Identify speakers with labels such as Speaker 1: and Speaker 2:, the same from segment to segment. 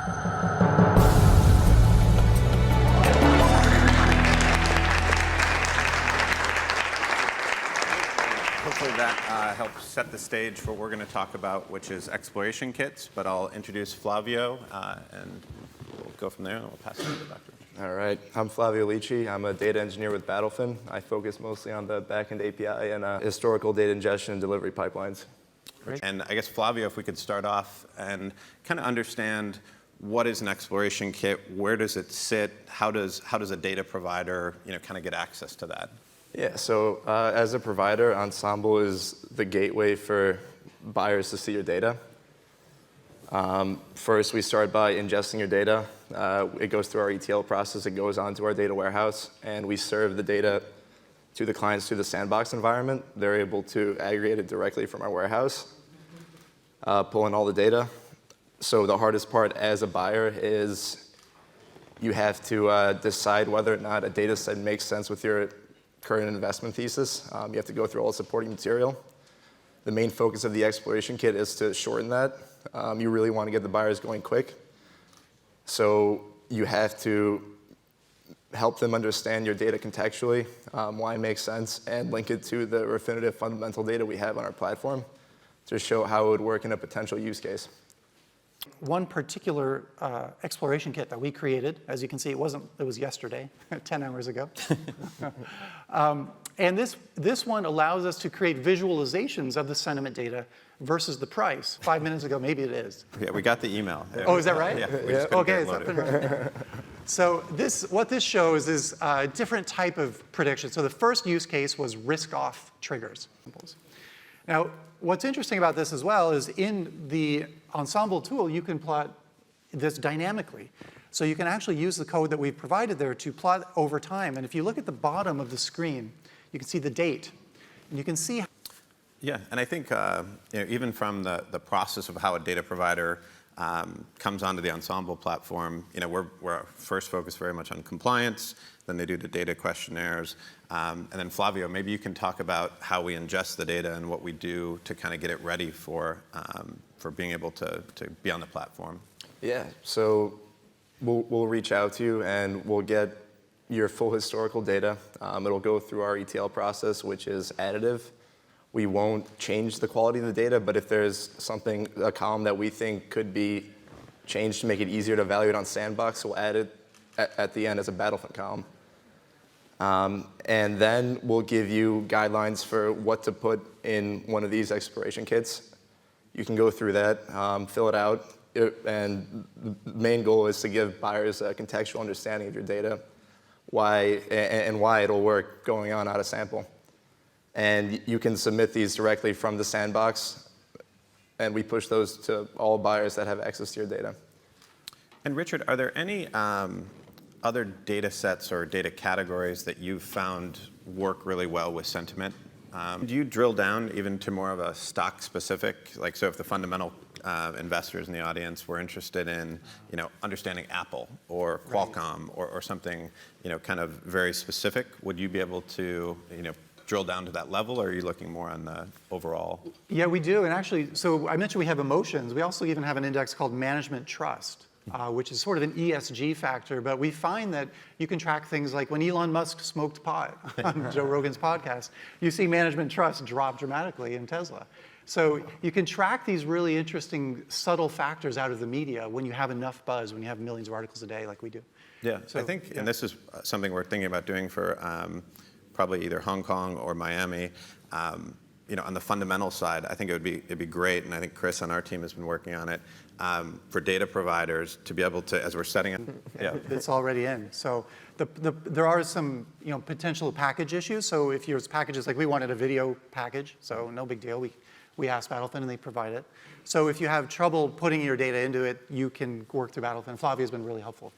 Speaker 1: Hopefully that helps set the stage for what we're going to talk about, which is exploration kits. But I'll introduce Flavio, and we'll go from there, and we'll pass it to Dr.
Speaker 2: All right, I'm Flavio Lici. I'm a data engineer with Battlefin. I focus mostly on the backend API and historical data ingestion and delivery pipelines.
Speaker 1: Great. And I guess, Flavio, if we could start off and kind of understand what is an exploration kit, where does it sit, how does a data provider kind of get access to that?
Speaker 2: Yeah, so as a provider, Ensemble is the gateway for buyers to see your data. First, we start by ingesting your data. It goes through our ETL process. It goes onto our data warehouse, and we serve the data to the clients through the sandbox environment. They're able to aggregate it directly from our warehouse, pull in all the data. So the hardest part as a buyer is you have to decide whether or not a data set makes sense with your current investment thesis. You have to go through all the supporting material. The main focus of the exploration kit is to shorten that. You really want to get the buyers going quick. So you have to help them understand your data contextually, why it makes sense, and link it to the Refinitiv fundamental data we have on our platform to show how it would work in a potential use case.
Speaker 3: One particular exploration kit that we created, as you can see, it was yesterday, 10 hours ago. And this one allows us to create visualizations of the sentiment data versus the price. 5 minutes ago, maybe it is.
Speaker 1: Yeah, we got the email. Yeah.
Speaker 3: Oh, is that right?
Speaker 1: Yeah. We just couldn't
Speaker 3: Okay,
Speaker 1: get it
Speaker 3: it's up
Speaker 1: loaded.
Speaker 3: and running. So what this shows is a different type of prediction. So the first use case was risk-off triggers. Now, what's interesting about this as well is in the Ensemble tool, you can plot this dynamically. So you can actually use the code that we've provided there to plot over time. And if you look at the bottom of the screen, you can see the date. And you can see.
Speaker 1: Yeah, and I think even from the process of how a data provider comes onto the Ensemble platform, we're first focused very much on compliance. Then they do the data questionnaires. And then Flavio, maybe you can talk about how we ingest the data and what we do to kind of get it ready for being able to be on the platform.
Speaker 2: Yeah, so we'll reach out to you and we'll get your full historical data. It'll go through our ETL process, which is additive. We won't change the quality of the data, but if there's a column that we think could be changed to make it easier to evaluate on Sandbox, we'll add it at the end as a Battlefin column. And then we'll give you guidelines for what to put in one of these exploration kits. You can go through that, fill it out, and the main goal is to give buyers a contextual understanding of your data, why it'll work going on out of sample. And you can submit these directly from the sandbox, and we push those to all buyers that have access to your data.
Speaker 1: And Richard, are there any other data sets or data categories that you've found work really well with sentiment? Do you drill down even to more of a stock specific? Like, so if the fundamental investors in the audience were interested in, understanding Apple or Qualcomm or something, kind of very specific, would you be able to, drill down to that level, or are you looking more on the overall?
Speaker 3: Yeah, we do. And actually, so I mentioned we have emotions. We also even have an index called management trust, which is sort of an ESG factor. But we find that you can track things like when Elon Musk smoked pot on Joe Rogan's podcast, you see management trust drop dramatically in Tesla. So you can track these really interesting, subtle factors out of the media when you have enough buzz, when you have millions of articles a day like we do.
Speaker 1: Yeah, so, I think, and this is something we're thinking about doing for probably either Hong Kong or Miami. On the fundamental side, I think it'd be great, and I think Chris on our team has been working on it, for data providers to be able to, as we're setting it. Yeah.
Speaker 3: It's already in. So there are some potential package issues. So if yours packages, like we wanted a video package, so no big deal. We asked Battlefin and they provide it. So if you have trouble putting your data into it, you can work through Battlefin. Flavia's been really helpful.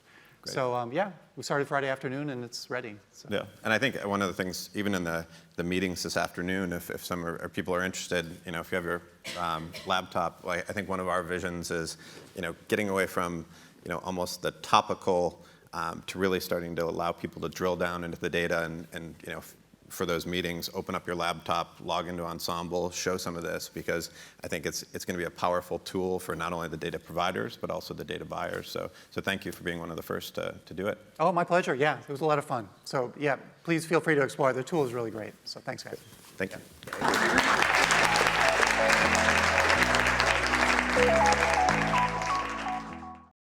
Speaker 3: Great. So we started Friday afternoon and it's ready. So.
Speaker 1: Yeah, and I think one of the things, even in the meetings this afternoon, if people are interested, if you have your laptop, I think one of our visions is, getting away from, almost the topical to really starting to allow people to drill down into the data and for those meetings, open up your laptop, log into Ensemble, show some of this, because I think it's going to be a powerful tool for not only the data providers, but also the data buyers. So thank you for being one of the first to do it.
Speaker 3: Oh, my pleasure. Yeah, it was a lot of fun. So yeah, please feel free to explore. The tool is really great. So thanks, guys.
Speaker 1: Thank you.